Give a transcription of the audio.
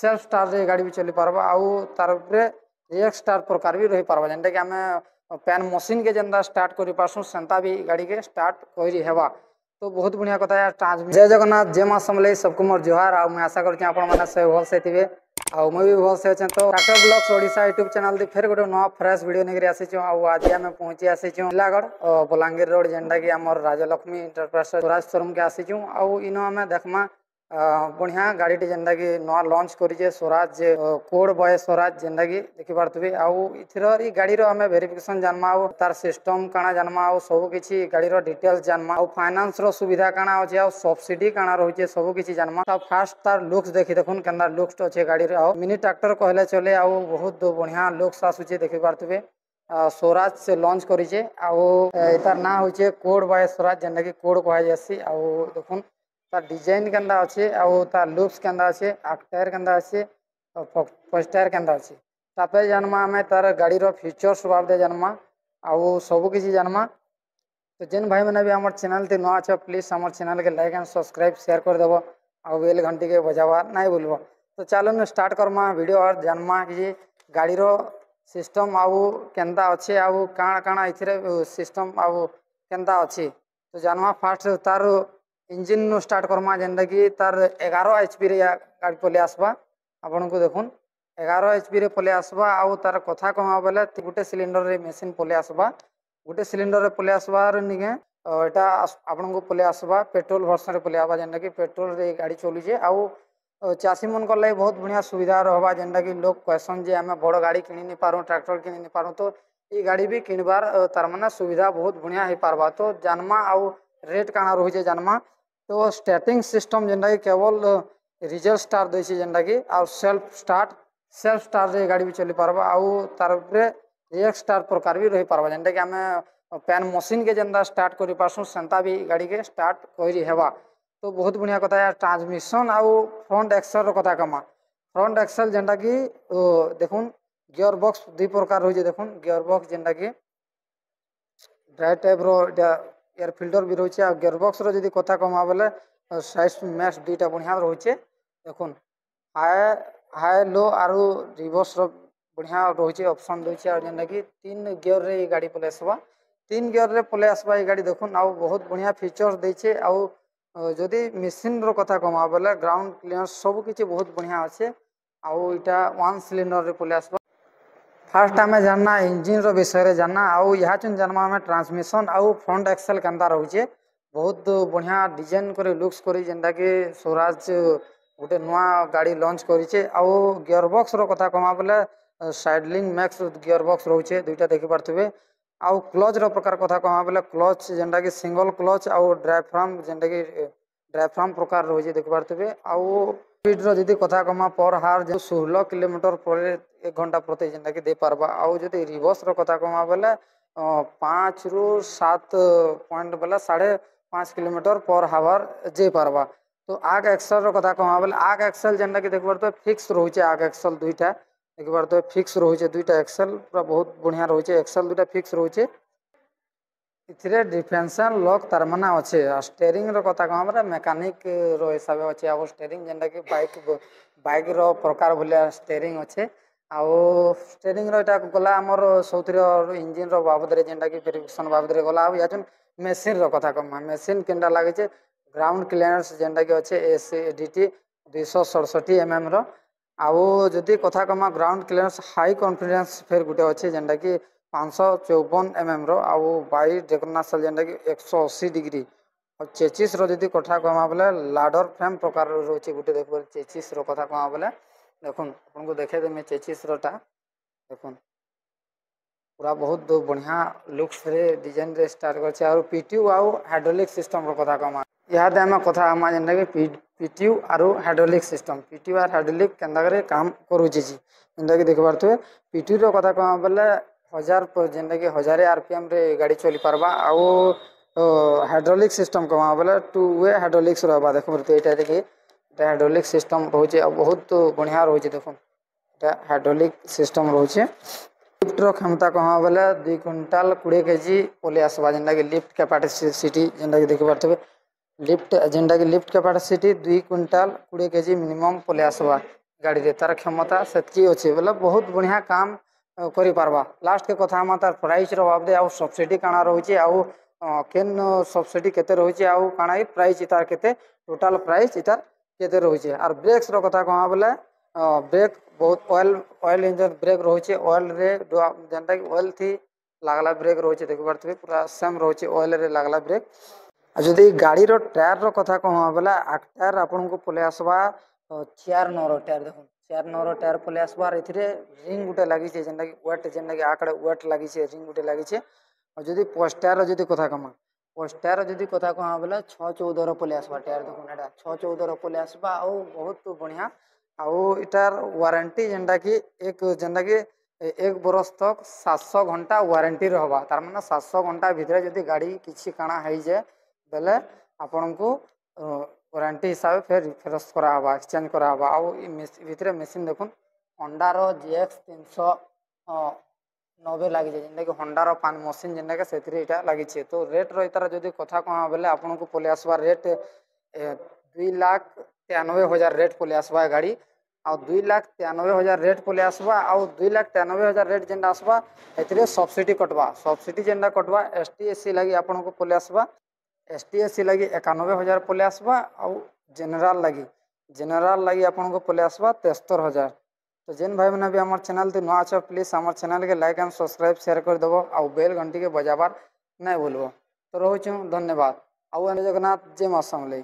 Self start रे गाड़ी भी चली पारबा आउ तार उपरे एक स्टार्ट प्रकार भी रही पारबा जेनटा कि आमे पैन मशीन के जेनता स्टार्ट करि पारसु सेंता भी गाड़ी के स्टार्ट करि हेबा। तो बहुत बढ़िया कथा है ट्रांसमिशन। जय जगन्नाथ जय मां समलेई सबको मोर जोहार आ मैं आशा करछि आपण माने से भल से थिबे आ मैं भी भल से अछन। तो tractor blogs Odisha YouTube channel दे फेर गोटे नवा फ्रेश वीडियो नेकरी आसी छु आ आज हम पहुंची आसी छु जिलागढ़ बलांगीर रोड जेनटा कि हमर राजलक्ष्मी एंटरप्राइज स्वराज शोरूम के आसी छु आ इनो हमें देखमा बढ़िया गाड़ी जेनटा कि नवा लॉन्च करिजे स्वराज कोड बॉय स्वराज जेनटा कि देखि पारथबे आउ इथर ई गाड़ी रो हमें वेरिफिकेशन जानमा आउ तार सिस्टम काना जानमा आउ सब किछि गाड़ी रो डिटेल्स जानमा आउ फाइनेंस रो सुविधा काना होचे आउ सब्सिडी काना रहउचे सब किछि जानमा। त फास्ट तार लुक्स देखि देखुन केनदा लुक्स होचे गाड़ी रो आउ मिनी ट्रैक्टर कहले चले आउ बहुत बढ़िया लुक्स आसुचे देखि पारथबे स्वराज से लॉन्च करिजे आउ तार ना होचे कोड बॉय स्वराज जेनटा कि कोड कहै जासी आउ देखुन तार डिजाइन केंदा अच्छे आउ तार लुक्स केंदा अच्छे आठ टायर केंदा अच्छे फर्स्ट टायर केंदा अच्छे तापर जानमा हमें तार गाड़ी रो फीचर्स बाबदे जानमा आउ सब किछि जानमा। तो जेन भाई मैंने भी हमारे चैनल ते नवा छ प्लीज हमारे चैनल के लाइक एंड सब्सक्राइब शेयर कर देबो आउ बेल घंटी के बजावा नहीं भूलबो। तो चलो न स्टार्ट करमा वीडियो और जानमा कि गाड़ी रो सिस्टम आउ केंदा अच्छे आउ काଣା काଣା इथिरे सिस्टम आउ केंदा अच्छे। तो जानमा फास्ट तार इंजिन नो स्टार्ट करमा जेनटा कि तार 11 एचपी रे गाड़ी पले आसबा आपन को देखुन 11 एचपी रे पले आसबा आउ तार कथा कहमा बेले गुटे सिलिंडर रे मशीन पले आसबा गुटे सिलिंडर रे पले आसबार निगे एटा आपन को पले आसबा पेट्रोल वर्सन रे पले आबा जेनटा कि पेट्रोल रे गाड़ी चली जे आउ चासी मन को lai बहुत बढ़िया सुविधा रहबा जेनटा कि लोग क्वेश्चन जे हमें बड़ गाड़ी किनि नि पारो ट्रैक्टर किनि नि पारो तो ई गाड़ी भी किनबार तार माने सुविधा बहुत बढ़िया हे पारबा। तो जानमा आउ रेट काना रहुजे जानमा तो स्टार्टिंग सिस्टम जेनटा कि केवल रिजल्ट स्टार्ट देछि जेनटा कि आउ सेल्फ स्टार्ट रे गाड़ी भी चली पारबा आउ तार उपरे एक स्टार्ट प्रकार भी रही पारबा जेनटा कि हमें पैन मशीन के जेनता स्टार्ट करि पारसु सेंता भी गाड़ी के स्टार्ट करि हेबा। तो बहुत बढ़िया कथा है ट्रांसमिशन आउ फ्रंट एक्सल रो कथा कमा फ्रंट एक्सल जेनटा कि देखुन गियर बॉक्स दुई प्रकार होजे देखुन गियर बॉक्स जेनटा कि ड्राइव टाइप रो एयर फिल्टर भी रोचे आ गियर बॉक्स रो जदी कथा कमा बेले साइज मैक्स दुईटा बढ़िया रोचे देखुन हाई लो आरु रिवर्स रो बढ़िया रोचे ऑप्शन दोचे आ जेनटा कि 3 गियर रे गाड़ी पले आसबा 3 गियर रे पले आसबा ए गाड़ी देखुन आ बहुत बढ़िया फीचर्स देछे आ जदी मशीन रो कथा कमा बेले ग्राउंड क्लियरेंस सब किछि बहुत बढ़िया अच्छे आउ इटा 1 सिलिंडर रे पले आसबा। फास्ट आम जानना इंजिन रो विषय रे जानना आउ यहाँ चुन जानमा हमें ट्रांसमिशन आउ फ्रंट एक्सेल केंदा रहउचे बहुत बढ़िया डिजाइन करे लुक्स करे जेनटा कि स्वराज गोटे नुआ गाड़ी लॉन्च करिचे आउ गियर बॉक्स रो कथा कमा बेले साइडलिंग मैक्स गियर बॉक्स रहउचे दुईटा देखि पारथबे आउ क्लच रो प्रकार कथा कमा बेले क्लच जेनटा कि सिंगल क्लच आउ डायफ्राम जेनटा कि डायफ्राम प्रकार रहउचे देखि पारथबे आउ स्पीड रो जदी कथा कमा पर हार 16 किलोमीटर पर 1 घंटा प्रति जेनटा कि दे पारबा आउ जदी रिवर्स रो कथा कमा बेले 5 रु 7 पॉइंट बेले 5.5 किलोमीटर पर हावर जे पारबा। तो आग एक्सल रो कथा कमा बेले आग एक्सल जेनटा कि देखबार तो फिक्स रहउचे आग एक्सल दुईटा देखबार तो फिक्स रहउचे दुईटा एक्सल पूरा बहुत बढ़िया रहउचे एक्सल दुईटा फिक्स रहउचे इथिरे डिफरेंशियल लॉक तार माने अच्छे स्टीयरिंग रो कथा कमा बेले मैकेनिक रो हिसाब अच्छे आ स्टीयरिंग जेनटा कि बाइक रो प्रकार भलिया स्टीयरिंग अच्छे आउ स्टीयरिंग रो एटा गला हमर सौथरो इंजिन रो बाबद रे जेनटा कि वेरिफिकेशन बाबद रे गला याचन मशीन रो कथा कमा मशीन केनटा लागे छे ग्राउंड क्लियरेंस जेनटा कि अच्छे एसडीटी 267 एमएम रो आउ जदी कथा कमा ग्राउंड क्लियरेंस हाई कॉन्फिडेंस फेर गुटे अच्छे जेनटा कि 554 एमएम रो आउ बाई डेकोनासल जेनटा कि 180 डिग्री और चेचिस रो जदी कथा कमा बेले लाडर फ्रेम प्रकार रो रोचे गुटे देखबो चेचिस रो कथा कमा बेले देखुन आपन को देखे देमे चेचिस रोटा देखुन पूरा बहुत बढ़िया लुक्स रे डिजाइन रे स्टार्ट करछे और पीटीयू आउ हाइड्रोलिक सिस्टम रो कथा कमा याद है हम कथा हम जेनटा कि पीटीयू आरु हाइड्रोलिक सिस्टम पीटीयू और हाइड्रोलिक केंदा करे काम करूची जी जेनटा कि देखबार तो पीटीयू रो कथा कमा बेले 1000 पर जेनटा कि 1000 आरपीएम रे गाड़ी चली पारबा आउ हाइड्रोलिक सिस्टम कमा बेले 2 वे हाइड्रोलिक्स रहबा देखबार तो एटा देखि हाइड्रोलिक सिस्टम रोचे बहुत बढ़िया रोचे देखो हाइड्रोलिक सिस्टम रोचे लिफ्ट रो क्षमता कहा बेले 2 क्विंटल 20 केजी पले आसबा जेनटा कि लिफ्ट कैपेसिटी जेनटा कि देखि पारथबे लिफ्ट जेनटा कि lift capacity 2 quintal 20 KG minimum पले आसबा गाड़ी रे तार क्षमता सेतकी अच्छे बोले बहुत बढ़िया काम करि पारबा। लास्ट के कथा हम तार प्राइस रो बाबदे आउ सब्सिडी काଣା रहउची आउ केन सब्सिडी केते रहउची आउ काଣା ई प्राइस तार केते टोटल प्राइस इतार केते रहउची। आर ब्रेक्स रो कथा कहवा बोले ब्रेक बहुत ऑयल इंजन ब्रेक रहउची ऑयल रे जेंटा कि ऑयल थी लागला ब्रेक रहउची देख पारथबे पूरा सेम रहउची ऑयल रे लागला ब्रेक। आ जदि गाड़ी रो टायर रो कथा कहवा बोले आठ टायर आपन को पले आसबा 4 नंबर टायर देखो 4 नंबर टायर पले आसबा एथिरे रिंग गुटे लागि छे जेंटा कि वेट जेंटा कि आकड़े वेट लागि छे रिंग गुटे लागि छे। और जदि पोस्ट टायर रो जदि कथा कहमा पोस्ट टायर रो जदि कथा कहमा बोले 6-14 रो पले आसबा टायर देखो एटा 6-14 रो पले आसबा आ बहुत बढ़िया आउ इटार वारंटी जेंटा कि एक बरस तक 700 घंटा वारंटी रहबा तार माने 700 घंटा भितरे जदि गाड़ी किछि काଣା होई जाए बेले आपन को वारंटी हिसाब से फिर फेरस्त करा हवा एक्सचेंज करा हवा। आउ भितरे मशीन देखुन होंडा रो GX 390 लागि जे जेंटा कि होंडा रो पान मशीन जेंटा कि सेतरे इटा लागि छे। तो रेट रो इतार जदि कथा कहवा बेले आपन को पले आसबा रेट 2,93,000 रेट पले आसबा गाड़ी आ 2,93,000 रेट पले आसबा आ 2,93,000 रेट जेंटा आसबा एथिरे सब्सिडी जेंटा कटवा ST SC लागि आपन को पले आसबा ST SC लगी 91,000 पले आसबा आउ जेनरल लगी आपन को पले आसबा 73,000। तो जेन भाई मैंने भी हमार चैनल ते नुआ अच्छा प्लीज हमार चैनल के लाइक एंड सब्सक्राइब शेयर कर देबो आउ बेल घंटी के बजाबार नहीं भूलबो। तो रहूँ धन्यवाद। आउ जगन्नाथ जय मां समलेई।